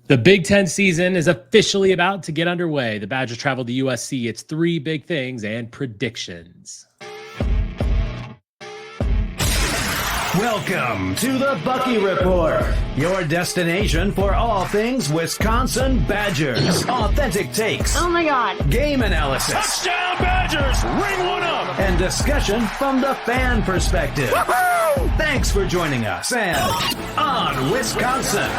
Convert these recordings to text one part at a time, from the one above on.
The Big Ten season is officially about to get underway. The Badgers travel to USC. It's three big things and predictions. Welcome to the Bucky Report, your destination for all things Wisconsin Badgers. Authentic takes. Oh my God. Game analysis. Touchdown Badgers! Ring one up! And discussion from the fan perspective. Woo-hoo! Thanks for joining us and on Wisconsin.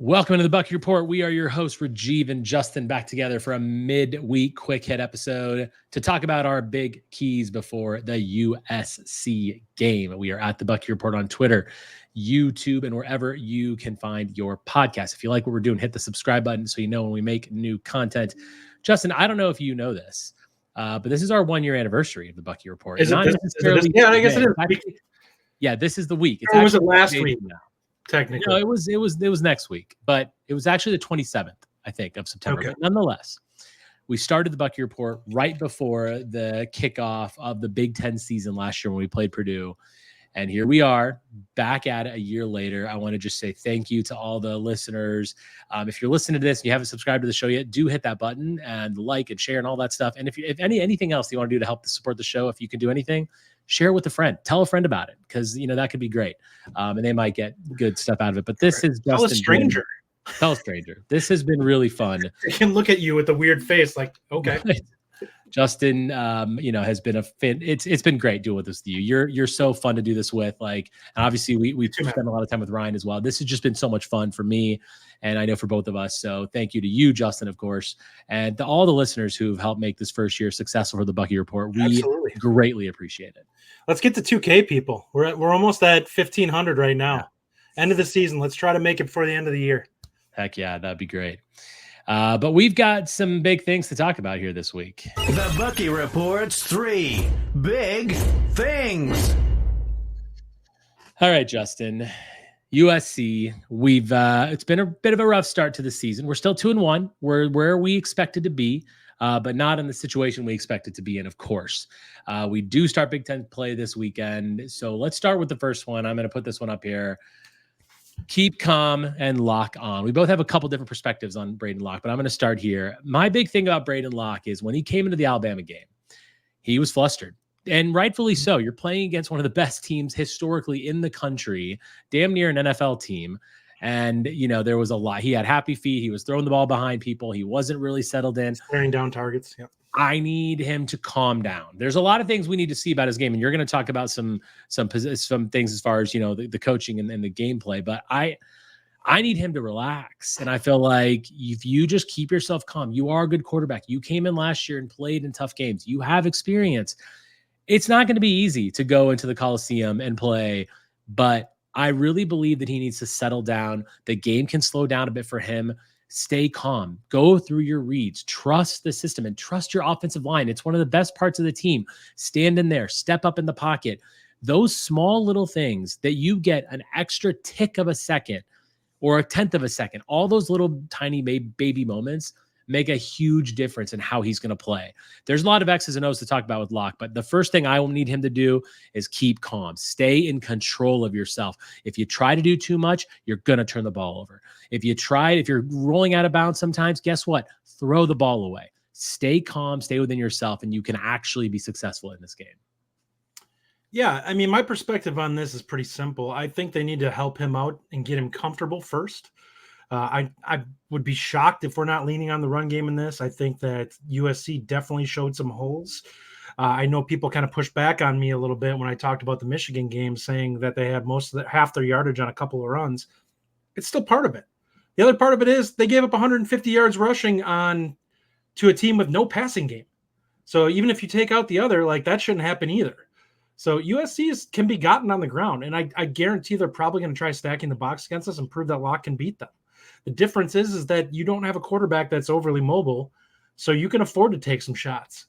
Welcome to the Bucky Report. We are your hosts, Rajeev and Justin, back together for a midweek quick hit episode to talk about our big keys before the USC game. We are at the Bucky Report on Twitter, YouTube, and wherever you can find your podcast. If you like what we're doing, hit the subscribe button so you know when we make new content. Justin, I don't know if you know this, but this is our 1-year anniversary of the Bucky Report. Is it this? Yeah, I guess it is. Yeah, this is the week. Or was it last week? Now. Technically, no, it was next week, but it was actually the 27th, I think, of September. Okay. But nonetheless, we started the Bucky Report right before the kickoff of the Big Ten season last year when we played Purdue. And here we are back at it a year later. I want to just say thank you to all the listeners. If you're listening to this and you haven't subscribed to the show yet, do hit that button and like and share and all that stuff. And if anything else you want to do to help support the show, if you can do anything, share it with a friend. Tell a friend about it because that could be great, and they might get good stuff out of it. But this is tell a stranger. Tell a stranger. This has been really fun. They can look at you with a weird face, like okay. Justin, has been it's been great doing this with you. You're so fun to do this with. Like, and obviously we spent a lot of time with Ryan as well. This has just been so much fun for me, and I know for both of us. So thank you to you, Justin, of course, and to all the listeners who've helped make this first year successful for the Bucky Report. We Absolutely. Greatly appreciate it. Let's get to 2K, people. We're almost at 1,500 right now. Yeah. End of the season. Let's try to make it before the end of the year. Heck yeah, that'd be great. But we've got some big things to talk about here this week. The Bucky Report's 3 big things. All right, Justin. USC, it's been a bit of a rough start to the season. We're still 2-1. We're where we expected to be, but not in the situation we expected to be in, of course. We do start Big Ten play this weekend. So let's start with the first one. I'm going to put this one up here. Keep calm and lock on. We both have a couple different perspectives on Braedyn Locke, but I'm going to start here. My big thing about Braedyn Locke is when he came into the Alabama game, he was flustered, and rightfully so. You're playing against one of the best teams historically in the country, damn near an NFL team. And, there was a lot. He had happy feet. He was throwing the ball behind people. He wasn't really settled in. Staring down targets. Yep. I need him to calm down. There's a lot of things we need to see about his game, and you're going to talk about some things as far as the coaching and the gameplay. But I need him to relax, and I feel like if you just keep yourself calm, you are a good quarterback. You came in last year and played in tough games. You have experience. It's not going to be easy to go into the Coliseum and play, but I really believe that he needs to settle down. The game can slow down a bit for him. Stay calm, go through your reads, trust the system and trust your offensive line. It's one of the best parts of the team. Stand in there, step up in the pocket. Those small little things that you get an extra tick of a second or a tenth of a second, all those little tiny baby moments make a huge difference in how he's going to play. There's a lot of X's and O's to talk about with Locke, but the first thing I will need him to do is keep calm. Stay in control of yourself. If you try to do too much, you're going to turn the ball over. If you're rolling out of bounds sometimes, guess what? Throw the ball away. Stay calm, stay within yourself, and you can actually be successful in this game. Yeah, I mean, my perspective on this is pretty simple. I think they need to help him out and get him comfortable first. I would be shocked if we're not leaning on the run game in this. I think that USC definitely showed some holes. I know people kind of pushed back on me a little bit when I talked about the Michigan game, saying that they had half their yardage on a couple of runs. It's still part of it. The other part of it is they gave up 150 yards rushing to a team with no passing game. So even if you take out the other, that shouldn't happen either. So USC can be gotten on the ground, and I guarantee they're probably going to try stacking the box against us and prove that Locke can beat them. The difference is that you don't have a quarterback that's overly mobile, so you can afford to take some shots.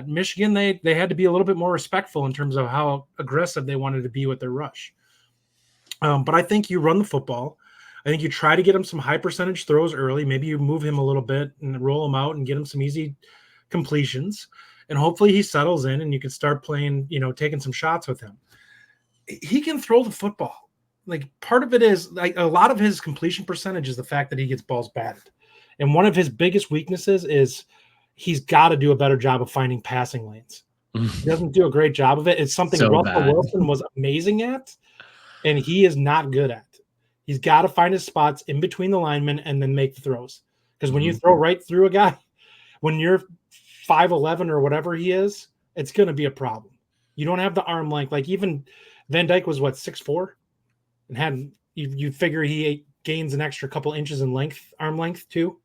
Michigan, they had to be a little bit more respectful in terms of how aggressive they wanted to be with their rush. But I think you run the football. I think you try to get him some high percentage throws early. Maybe you move him a little bit and roll him out and get him some easy completions. And hopefully he settles in and you can start playing, taking some shots with him. He can throw the football. like part of it is like a lot of his completion percentage is the fact that he gets balls batted. And one of his biggest weaknesses is he's got to do a better job of finding passing lanes. He doesn't do a great job of it. It's something So Russell bad. Wilson was amazing at, and he is not good at. He's got to find his spots in between the linemen and then make the throws. Because when you throw right through a guy, when you're 5'11" or whatever he is, it's going to be a problem. You don't have the arm length. Like even Van Dyke was what, 6'4", and had you figure he gains an extra couple inches in length, arm length too.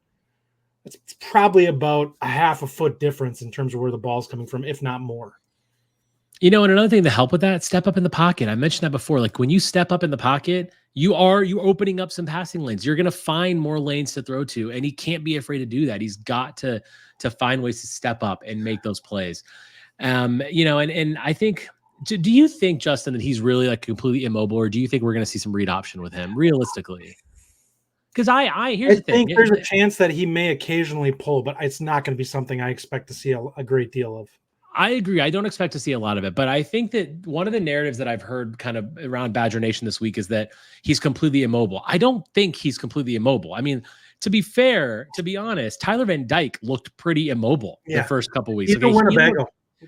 It's probably about a half a foot difference in terms of where the ball's coming from, if not more. You know, and another thing to help with that, step up in the pocket. I mentioned that before. Like when you step up in the pocket, you're opening up some passing lanes. You're going to find more lanes to throw to, and he can't be afraid to do that. He's got to find ways to step up and make those plays. You know, and I think, do you think, Justin, that he's really like completely immobile, or do you think we're going to see some read option with him realistically? Because here's the thing. I think there's a chance that he may occasionally pull, but it's not going to be something I expect to see a great deal of. I agree. I don't expect to see a lot of it, but I think that one of the narratives that I've heard kind of around Badger Nation this week is that he's completely immobile. I don't think he's completely immobile. I mean, to be fair, to be honest, Tyler Van Dyke looked pretty immobile the first couple of weeks. He's a Winnebago.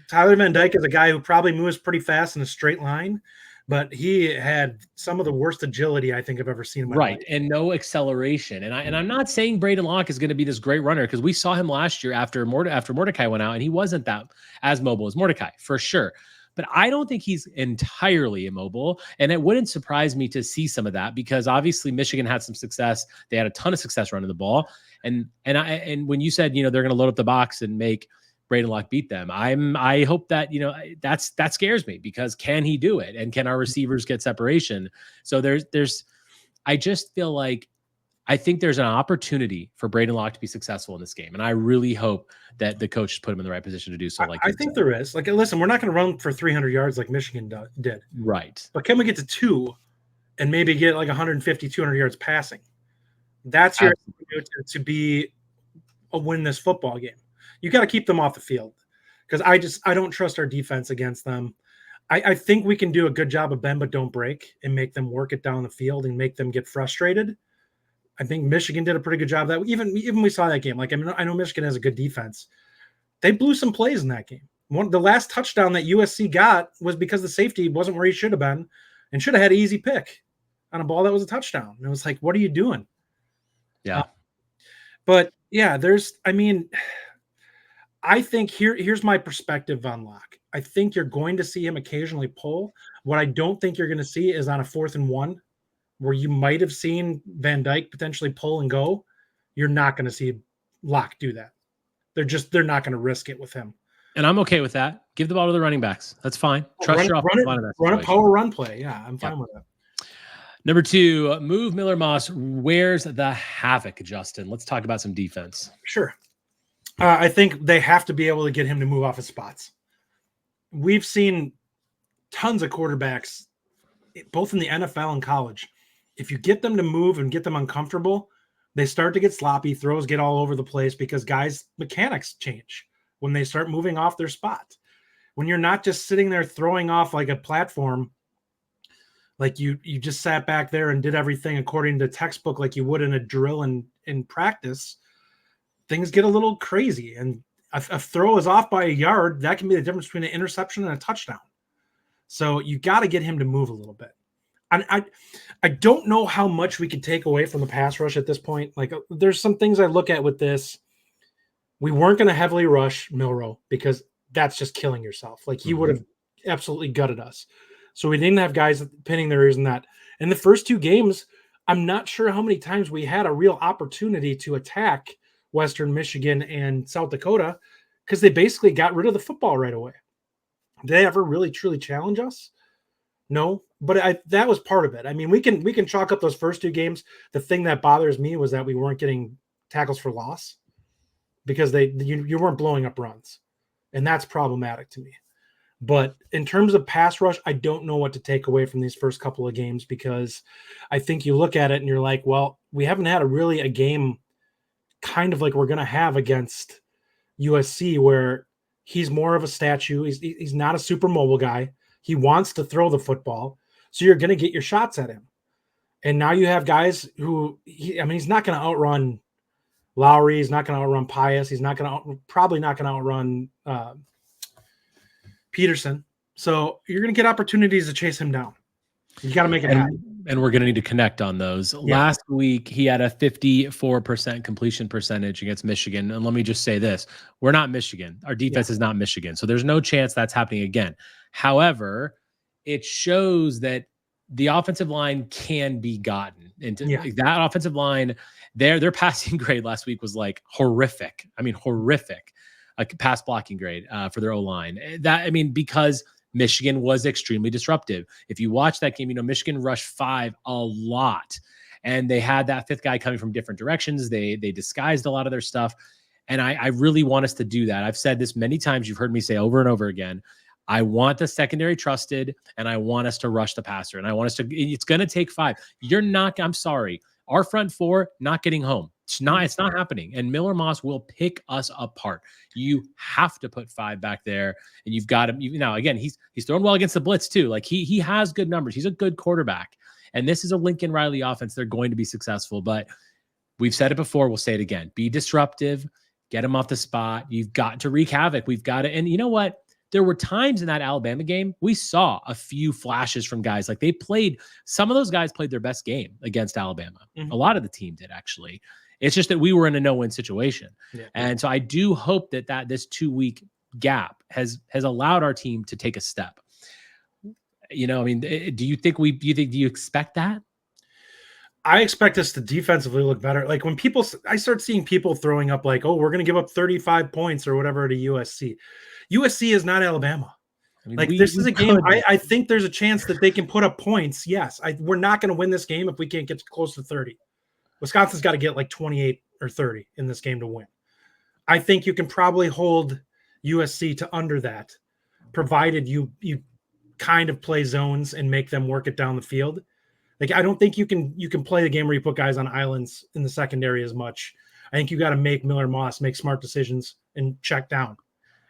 Tyler Van Dyke is a guy who probably moves pretty fast in a straight line, but he had some of the worst agility I think I've ever seen in my life. And no acceleration. And I'm not saying Braden Lock is going to be this great runner, because we saw him last year after Mordecai went out, and he wasn't that as mobile as Mordecai for sure. But I don't think he's entirely immobile, and it wouldn't surprise me to see some of that, because obviously Michigan had some success. They had a ton of success running the ball, and when you said, you know, they're going to load up the box and make Braden Lock beat them, I hope that, you know, that scares me, because can he do it, and can our receivers get separation? So I just feel like I think there's an opportunity for Braden Lock to be successful in this game, and I really hope that the coaches put him in the right position to do so. Like I think there is. Like, listen, we're not going to run for 300 yards like Michigan did, right? But can we get to 2 and maybe get like 150, 200 yards passing? That's your to be a win this football game. You got to keep them off the field, because I don't trust our defense against them. I think we can do a good job of bend but don't break and make them work it down the field and make them get frustrated. I think Michigan did a pretty good job of that. Even we saw that game. Like, I mean, I know Michigan has a good defense. They blew some plays in that game. The last touchdown that USC got was because the safety wasn't where he should have been, and should have had an easy pick on a ball that was a touchdown. And it was like, what are you doing? Yeah. But yeah, I think here's my perspective on Locke. I think you're going to see him occasionally pull. What I don't think you're going to see is on a 4th and 1, where you might have seen Van Dyke potentially pull and go. You're not going to see Locke do that. They're not going to risk it with him. And I'm okay with that. Give the ball to the running backs. That's fine. Trust your offensive line in that Run a situation. power run play. Yeah, I'm fine with that. Number 2, move Miller Moss. Where's the havoc, Justin? Let's talk about some defense. Sure. I think they have to be able to get him to move off his spots. We've seen tons of quarterbacks, both in the NFL and college. If you get them to move and get them uncomfortable, they start to get sloppy. Throws get all over the place because guys' mechanics change when they start moving off their spot. When you're not just sitting there throwing off like a platform, like you just sat back there and did everything according to textbook like you would in a drill and in practice, things get a little crazy. And a throw is off by a yard. That can be the difference between an interception and a touchdown. So you got to get him to move a little bit. I don't know how much we could take away from the pass rush at this point. Like, there's some things I look at with this. We weren't going to heavily rush Milroe because that's just killing yourself. Like, he would have absolutely gutted us. So we didn't have guys pinning their ears in that. In the first 2 games, I'm not sure how many times we had a real opportunity to attack Western Michigan and South Dakota because they basically got rid of the football right away. Did they ever really truly challenge us? No, but that was part of it. I mean, we can chalk up those first 2 games. The thing that bothers me was that we weren't getting tackles for loss because you weren't blowing up runs, and that's problematic to me. But in terms of pass rush, I don't know what to take away from these first couple of games because I think you look at it and you're like, well, we haven't had a game kind of like we're going to have against USC where he's more of a statue. He's not a super mobile guy. He wants to throw the football. So you're going to get your shots at him. And now you have guys who, he's not going to outrun Lowry. He's not going to outrun Pius. He's probably not going to outrun Peterson. So you're going to get opportunities to chase him down. You got to make it happen. And we're going to need to connect on those. Yeah. Last week, he had a 54% completion percentage against Michigan. And let me just say this. We're not Michigan. Our defense is not Michigan. So there's no chance that's happening again. However, it shows that the offensive line can be gotten into that offensive line. Their passing grade last week was like horrific. I mean, horrific. A pass blocking grade for their O-line. Because Michigan was extremely disruptive. If you watch that game, Michigan rushed 5 a lot, and they had that fifth guy coming from different directions. They disguised a lot of their stuff, and I really want us to do that. I've said this many times. You've heard me say over and over again. I want the secondary trusted, and I want us to rush the passer, and I want us to. It's going to take 5. You're not. I'm sorry. Our front 4 not getting home. It's not happening. And Miller Moss will pick us apart. You have to put 5 back there, and you've got him. Now, again, he's thrown well against the blitz too. Like he has good numbers. He's a good quarterback. And this is a Lincoln Riley offense. They're going to be successful. But we've said it before. We'll say it again. Be disruptive. Get him off the spot. You've got to wreak havoc. We've got to. And you know what? There were times in that Alabama game, we saw a few flashes from guys. Like some of those guys played their best game against Alabama. Mm-hmm. A lot of the team did, actually. It's just that we were in a no-win situation. Yeah. And so I do hope that this 2-week gap has allowed our team to take a step. Do you expect that? I expect us to defensively look better. Like when I start seeing people throwing up like, oh, we're going to give up 35 points or whatever to USC. USC is not Alabama. This is a game. I think there's a chance that they can put up points. Yes. We're not going to win this game if we can't get close to 30. Wisconsin's got to get like 28 or 30 in this game to win. I think you can probably hold USC to under that, provided you kind of play zones and make them work it down the field. Like, I don't think you can play the game where you put guys on islands in the secondary as much. I think you got to make Miller Moss make smart decisions and check down.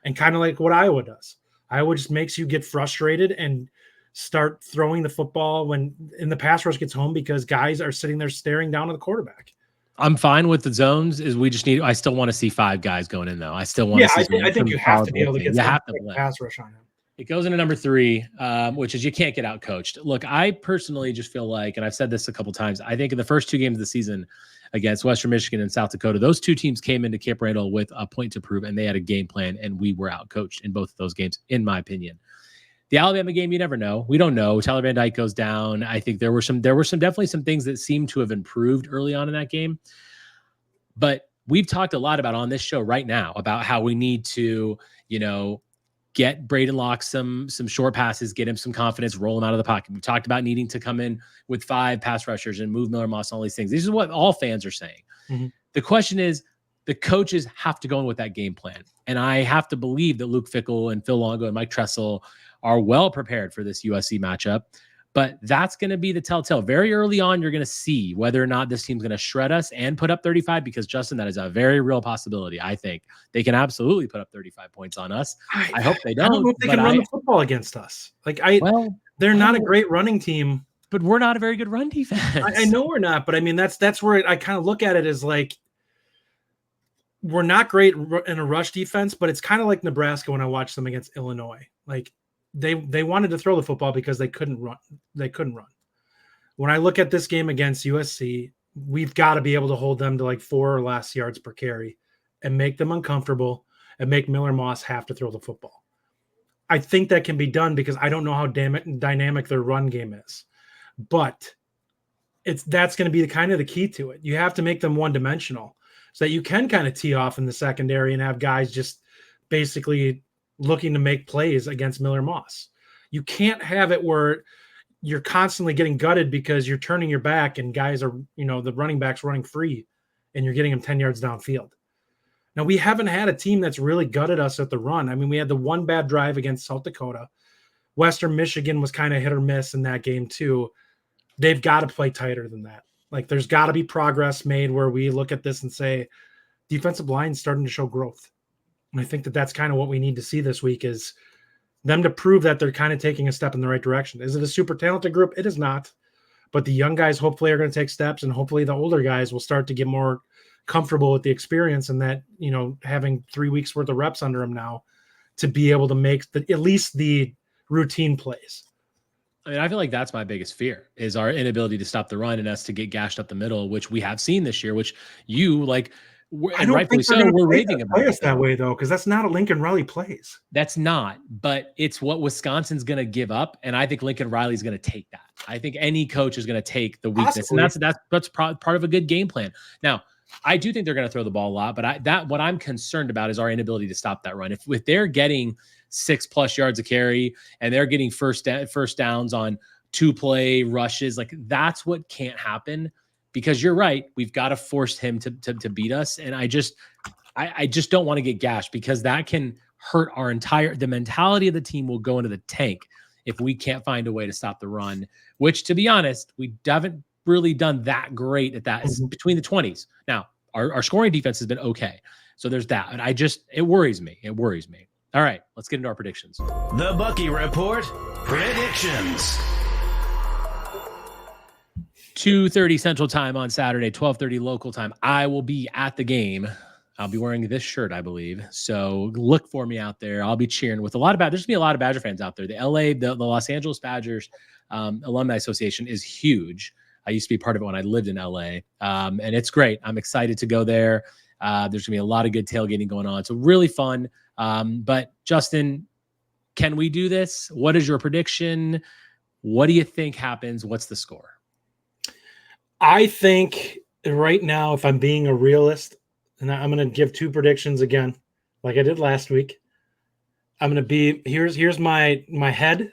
And kind of like what Iowa does. Iowa just makes you get frustrated and start throwing the football when in the pass rush gets home because guys are sitting there staring down at the quarterback. I'm fine with the zones. I still want to see 5 guys going in though. I still want to see. I think you have to be able to get some pass rush on him. It goes into number 3, which is you can't get out coached. Look, I personally just feel like, and I've said this a couple times, I think in the first 2 games of the season against Western Michigan and South Dakota, those 2 teams came into Camp Randall with a point to prove, and they had a game plan, and we were out coached in both of those games, in my opinion. The Alabama game, you never know. We don't know. Tyler Van Dyke goes down. I think there were definitely some things that seemed to have improved early on in that game. But we've talked a lot about on this show right now about how we need to, get Braedyn Locke some short passes, get him some confidence, roll him out of the pocket. We've talked about needing to come in with 5 pass rushers and move Miller Moss and all these things. This is what all fans are saying. Mm-hmm. The question is, the coaches have to go in with that game plan. And I have to believe that Luke Fickell and Phil Longo and Mike Tressel are well prepared for this USC matchup. But that's going to be the telltale. Very early on, you're going to see whether or not this team's going to shred us and put up 35, because, Justin, that is a very real possibility. I think they can absolutely put up 35 points on us. I hope they don't. I don't know if they can run the football against us. They're not a great running team. But we're not a very good run defense. I know we're not, but I mean, that's where I kind of look at it as like, we're not great in a rush defense, but it's kind of like Nebraska when I watched them against Illinois. Like, they wanted to throw the football because they couldn't run. When I look at this game against USC, we've got to be able to hold them to like 4 or less yards per carry and make them uncomfortable and make Miller Moss have to throw the football. I think that can be done because I don't know how dynamic their run game is, but that's going to be kind of the key to it. You have to make them one-dimensional so that you can kind of tee off in the secondary and have guys just basically looking to make plays against Miller Moss. You can't have it where you're constantly getting gutted because you're turning your back and guys are, the running back's running free and you're getting them 10 yards downfield. Now, we haven't had a team that's really gutted us at the run. I mean, we had the one bad drive against South Dakota. Western Michigan was kind of hit or miss in that game too. They've got to play tighter than that. Like, there's got to be progress made where we look at this and say, defensive line's starting to show growth. And I think that's kind of what we need to see this week is them to prove that they're kind of taking a step in the right direction. Is it a super talented group? It is not. but the young guys hopefully are going to take steps, and hopefully the older guys will start to get more comfortable with the experience, and that, having 3 weeks worth of reps under them now to be able to make at least the routine plays. I mean, I feel like that's my biggest fear is our inability to stop the run and us to get gashed up the middle, which we have seen this year, which you like, and rightfully so, we're raving about it that way though, because that's not a Lincoln Riley plays. That's not, but it's what Wisconsin's going to give up, and I think Lincoln Riley's going to take that. I think any coach is going to take the weakness, Possibly. and that's part of a good game plan. Now, I do think they're going to throw the ball a lot, but what I'm concerned about is our inability to stop that run. If they're getting 6+ yards a carry and they're getting first downs on 2-play rushes, like that's what can't happen, because you're right. We've got to force him to beat us. And I just don't want to get gashed, because that can hurt the mentality of the team will go into the tank if we can't find a way to stop the run, which, to be honest, we haven't really done that great at that. It's between the 20s. Now, our scoring defense has been okay. So there's that. And it worries me. It worries me. All right, let's get into our predictions. The Bucky Report predictions. 2:30 Central Time on Saturday, 12:30 local time. I will be at the game. I'll be wearing this shirt, I believe. So look for me out there. I'll be cheering with there's going to be a lot of Badger fans out there. The Los Angeles Badgers Alumni Association is huge. I used to be part of it when I lived in LA. And it's great. I'm excited to go there. There's going to be a lot of good tailgating going on. So really fun. But Justin, can we do this? What is your prediction? What do you think happens? What's the score? I think right now, if I'm being a realist, and I'm going to give 2 predictions again, like I did last week. I'm going to be, here's my head,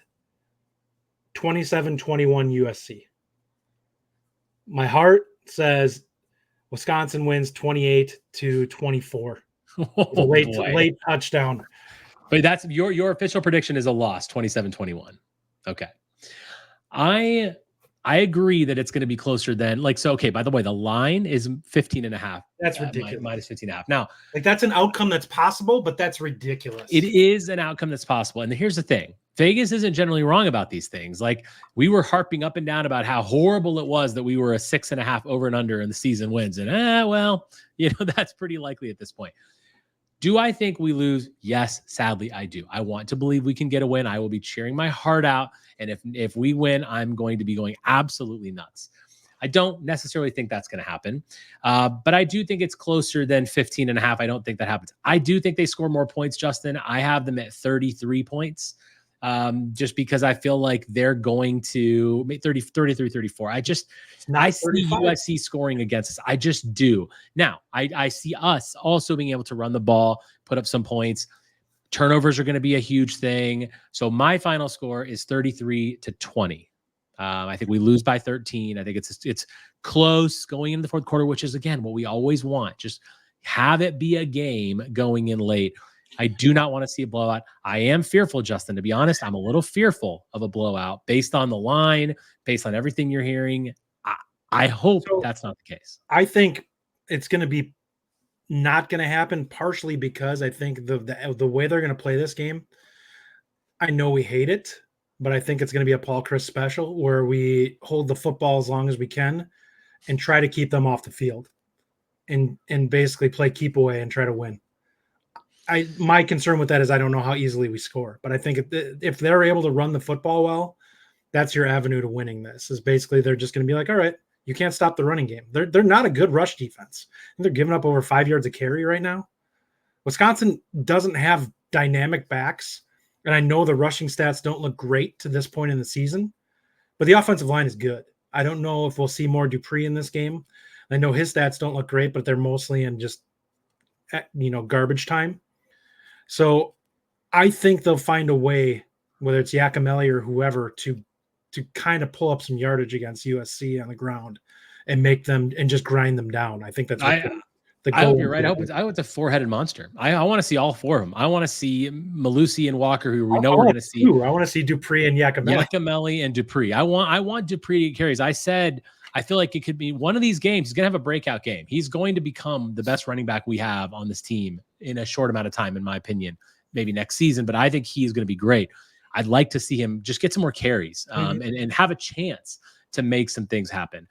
27-21 USC. My heart says Wisconsin wins 28-24. Oh, late touchdown. But that's your official prediction is a loss, 27-21. Okay. I agree that it's going to be closer than okay, by the way, the line is 15.5. That's ridiculous. Minus 15.5. Now, that's an outcome that's possible, but that's ridiculous. It is an outcome that's possible. And here's the thing. Vegas isn't generally wrong about these things. Like, we were harping up and down about how horrible it was that we were a 6.5 over and under in the season wins. And that's pretty likely at this point. Do I think we lose? Yes, sadly, I do. I want to believe we can get a win. I will be cheering my heart out. And if we win, I'm going to be going absolutely nuts. I don't necessarily think that's going to happen. But I do think it's closer than 15.5. I don't think that happens. I do think they score more points, Justin. I have them at 33 points. Just because I feel like they're going to make 33, 34. I see 35. USC scoring against us. I just do. Now, I see us also being able to run the ball, put up some points. Turnovers are going to be a huge thing. So my final score is 33-20. I think we lose by 13. I think it's close going into the fourth quarter, which is, again, what we always want. Just have it be a game going in late. I do not want to see a blowout. I am fearful, Justin. To be honest, I'm a little fearful of a blowout based on the line, based on everything you're hearing. I hope that's not the case. I think it's going to be not going to happen, partially because I think the way they're going to play this game, I know we hate it, but I think it's going to be a Paul Chryst special where we hold the football as long as we can and try to keep them off the field and basically play keep away and try to win. My concern with that is I don't know how easily we score, but I think if they're able to run the football well, that's your avenue to winning this. Is basically they're just going to be like, all right, you can't stop the running game. They're not a good rush defense. They're giving up over 5 yards a carry right now. Wisconsin doesn't have dynamic backs, and I know the rushing stats don't look great to this point in the season, but the offensive line is good. I don't know if we'll see more Dupree in this game. I know his stats don't look great, but they're mostly in just garbage time. So I think they'll find a way, whether it's Yakimelli or whoever, to kind of pull up some yardage against USC on the ground and make them and just grind them down. I think that's the goal. I hope you're right. I hope it's a 4-headed monster. I want to see all 4 of them. I want to see Malusi and Walker, who we know we're going to see. I want to see Dupree and Yakimelli. Yakimelli and Dupree. I want Dupree to get carries. I said I feel like it could be one of these games. He's going to have a breakout game. He's going to become the best running back we have on this team in a short amount of time, in my opinion, maybe next season, but I think he's going to be great. I'd like to see him just get some more carries and have a chance to make some things happen.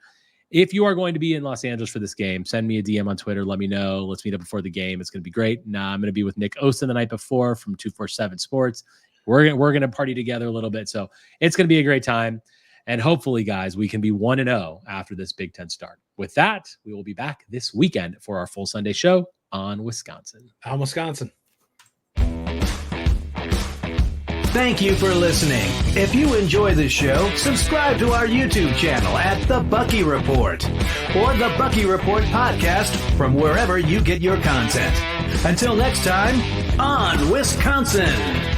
If you are going to be in Los Angeles for this game, send me a DM on Twitter. Let me know. Let's meet up before the game. It's going to be great. Nah, I'm going to be with Nick Osten the night before from 247 Sports. We're going to party together a little bit. So it's going to be a great time. And hopefully, guys, we can be 1-0 after this Big Ten start. With that, we will be back this weekend for our full Sunday show on Wisconsin. On Wisconsin. Thank you for listening. If you enjoy the show, subscribe to our YouTube channel at The Bucky Report or The Bucky Report Podcast from wherever you get your content. Until next time, on Wisconsin.